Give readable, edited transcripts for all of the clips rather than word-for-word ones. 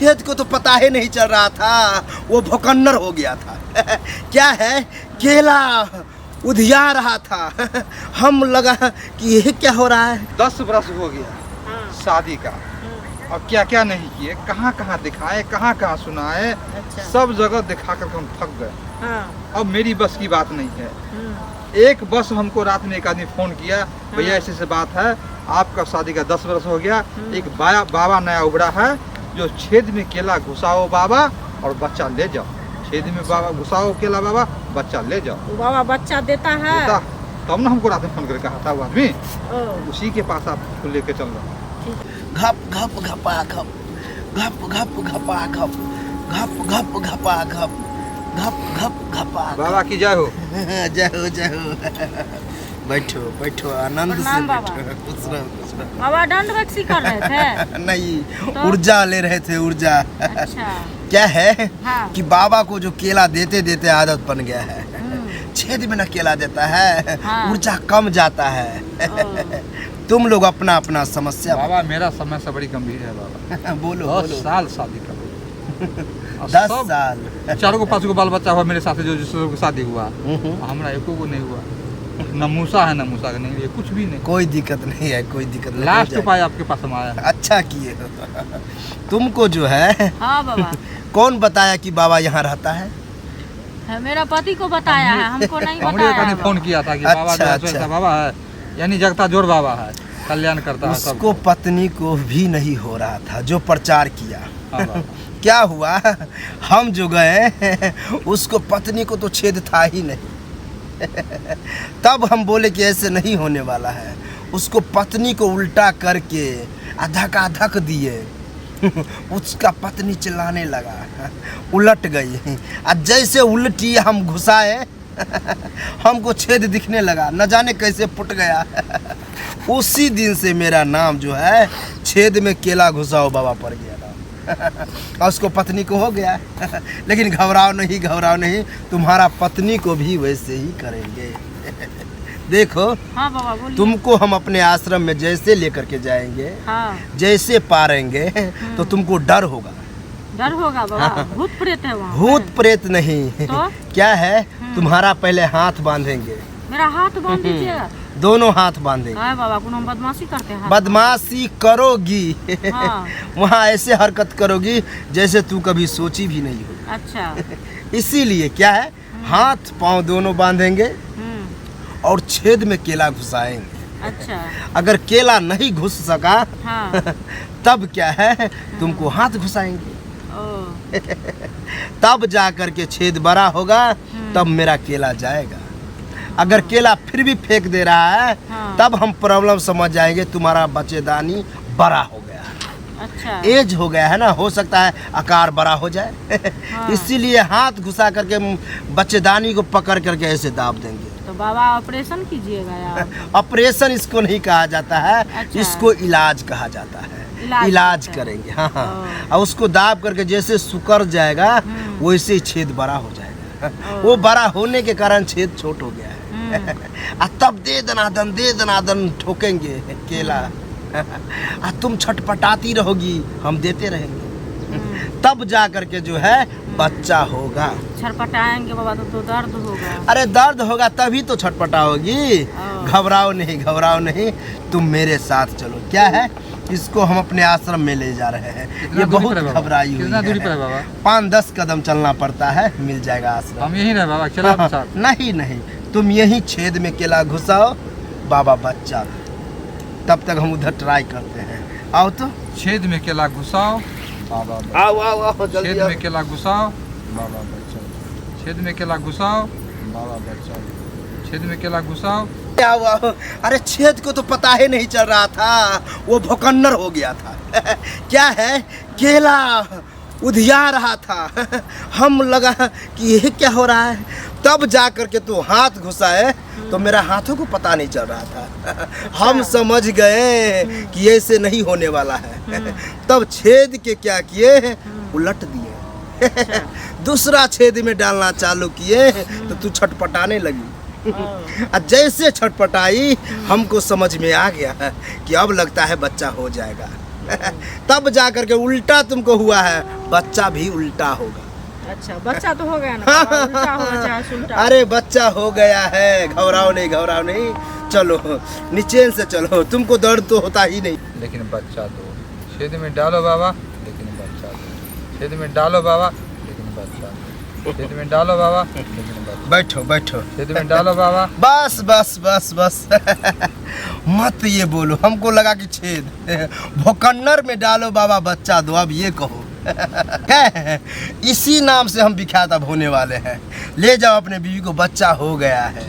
छेद को तो पता ही नहीं चल रहा था, वो भौकन्नर हो गया था। क्या है, केला उधिया रहा था। हम लगा कि ये क्या हो रहा है। 10 बरस हो गया शादी का, अब क्या क्या नहीं किए, कहाँ कहाँ दिखाए, कहाँ कहाँ सुनाए। अच्छा। सब जगह दिखा कर हम थक गए। अब मेरी बस की बात नहीं है। एक बस हमको रात में एक आदमी फोन किया, भैया ऐसे से बात है, आपका शादी का 10 बरस हो गया, एक बाबा नया उभरा है, जो छेद में केला घुसाओ बाबा और बच्चा ले जाओ। छेद में बाबा घुसाओ केला बाबा, बच्चा ले जाओ। बाबा बच्चा देता है। तब ना हमको रात में फोन करके कहा था वो आदमी, उसी के पास आपको लेके चल रहा। घप घप घपा घप, घप घप घपा घप, घप घप घपा घप, घप घप घपा। बाबा की जय हो। जय हो जय हो। बैठो बैठो, आनंद से प्रणाम बाबा। बैठो। खुश रहो खुश रहो। बाबा दंड वैक्सी कर रहे थे। नहीं, तो? ऊर्जा ले रहे थे, ऊर्जा। अच्छा। क्या है हाँ। कि बाबा को जो केला देते देते आदत बन गया है। छेद में न केला देता है, हाँ। ऊर्जा कम जाता है। तुम लोग अपना अपना समस्या बाबा मेरा समस्या बड़ी गंभीर है बाबा। बोलो 10 बोलो। साल शादी कर 10 साल 4 को 5 को बाल बच्चा हुआ मेरे साथ, जो जिसको शादी हुआ, हमारा एको को नहीं हुआ। न मूसा है न मूसा का नहीं है, कुछ भी नहीं। कोई दिक्कत नहीं है, कोई दिक्कत नहीं। लास्ट उपाय आपके पास हम आया है। अच्छा किए। तुमको जो है, हाँ बाबा, कौन बताया कि बाबा यहाँ रहता है? मेरा पति को बताया है, हमको नहीं हमरे बताया ने है फोन किया था कि बाबा जो अच्छा, है अच्छा। बाबा है, यानी जगता जोड़ बाबा है, कल्याण करता है उसको सबको। पत्नी को भी नहीं हो रहा था जो प्रचार किया। हाँ बाबा। क्या हुआ, हम जो गए उसको पत्नी को तो छेद था ही नहीं। तब हम बोले कि ऐसे नहीं होने वाला है। उसको पत्नी को उल्टा करके धक दिए। उसका पत्नी चिल्लाने लगा, उलट गई। और जैसे उल्टी हम घुसाए, हमको छेद दिखने लगा, न जाने कैसे फुट गया। उसी दिन से मेरा नाम जो है छेद में केला घुसाओ बाबा पड़ गया था। और उसको पत्नी को हो गया। लेकिन घबराओ नहीं, तुम्हारा पत्नी को भी वैसे ही करेंगे। देखो, हाँ बाबा बोलिए। तुमको हम अपने आश्रम में जैसे लेकर के जाएंगे, हाँ। जैसे पारेंगे, तो तुमको डर होगा। डर होगा बाबा, भूत प्रेत है वहाँ। भूत प्रेत नहीं। तो? क्या है, तुम्हारा पहले हाथ बांधेंगे, मेरा हाथ बांध दीजिएगा। दोनों हाथ बांधेंगे। हाँ बाबा, कोनो हम बदमाशी करते हैं। बदमाशी करोगी। हाँ। वहाँ ऐसे हरकत करोगी जैसे तू कभी सोची भी नहीं हो। अच्छा। इसीलिए क्या है, हाथ पांव दोनों बांधेंगे और छेद में केला घुसाएंगे। अच्छा। अगर केला नहीं घुस सका, हाँ। तब क्या है, तुमको हाथ घुसाएंगे। ओ। तब जा कर के छेद बड़ा होगा, तब मेरा केला जाएगा। अगर केला फिर भी फेंक दे रहा है, हाँ। तब हम प्रॉब्लम समझ जाएंगे, तुम्हारा बच्चेदानी बड़ा हो गया, अच्छा। एज हो गया है ना, हो सकता है आकार बड़ा हो जाए। हाँ। इसीलिए हाथ घुसा करके बच्चेदानी को पकड़ करके ऐसे दाब देंगे। तो बाबा ऑपरेशन कीजिएगा यार। ऑपरेशन इसको नहीं कहा जाता है, अच्छा। इसको इलाज कहा जाता है। इलाज करेंगे। हाँ हाँ। और उसको दाब करके जैसे सुकर जाएगा, वैसे ही छेद बड़ा हो जाएगा। वो बड़ा होने के कारण छेद छोट हो गया है। तब दे दनादन ठोकेंगे केला। तुम छटपटाती रहोगी, हम देते रहेंगे। तब जा करके जो है बच्चा होगा। छटपटाएंगे बाबा तो दर्द होगा। अरे दर्द होगा तभी तो छटपटाओगी। घबराओ नहीं, तुम मेरे साथ चलो। क्या है, इसको हम अपने आश्रम में ले जा रहे हैं। ये बहुत घबराई हुई कितना दूरी पर है है। बाबा? 5-10 कदम चलना पड़ता है, मिल जाएगा आश्रम। हम यही रहे बाबा, चला आपके साथ। नहीं, तुम यही छेद में केला घुसाओ, बाबा बच्चा। तब तक हम उधर ट्राई करते हैं। आओ तो। छेद में केला घुसाओ बाबा, आओ जल्दी छेद आओ। में केला घुसाओ बाबा बच्चा, छेद में केला घुसाओ बाबा बच्चा, छेद में केला घुसाओ। आओ। अरे छेद को तो पता ही नहीं चल रहा था, वो भौकन्नर हो गया था। क्या है, केला उधिया रहा था। हम लगा कि ये क्या हो रहा है। तब जा कर के तो हाथ घुसाए, तो मेरा हाथों को पता नहीं चल रहा था। हम समझ गए कि ऐसे नहीं होने वाला है। तब छेद के क्या किए, उलट दिए। दूसरा छेद में डालना चालू किए, तो तू छटपटाने लगी। जैसे छटपटाई, हमको समझ में आ गया कि अब लगता है बच्चा हो जाएगा। तब जा करके उल्टा तुमको हुआ है, बच्चा भी उल्टा होगा। अच्छा, बच्चा तो हो गया ना बाबा, उल्टा होगा चाहे सुल्टा। अरे बच्चा हो गया है, घबराओ नहीं, चलो नीचे से चलो, तुमको दर्द तो होता ही नहीं। लेकिन बच्चा दो, छेद में डालो बाबा, लेकिन बच्चा दो, छेद में डालो बाबा, लेकिन बच्चा दो, छेद में डालो बाबा, लेकिन बच्चा, बैठो छेद में डालो बाबा। बस मत ये बोलो, हमको लगा कि छेद, भोकन्नर में डालो बाबा बच्चा दो, अब ये कहो। इसी नाम से हम विख्यात अब होने वाले हैं। ले जाओ अपने बीवी को, बच्चा हो गया है,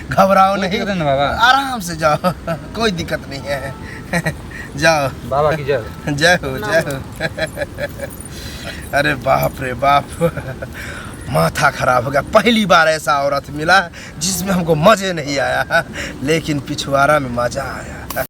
घबराओ नहीं, बाबा आराम से जाओ, कोई दिक्कत नहीं है, जाओ। बाबा की जय। जय हो। अरे बाप रे बाप, माथा खराब हो गया। पहली बार ऐसा औरत मिला जिसमें हमको मजे नहीं आया, लेकिन पिछवाड़ा में मजा आया।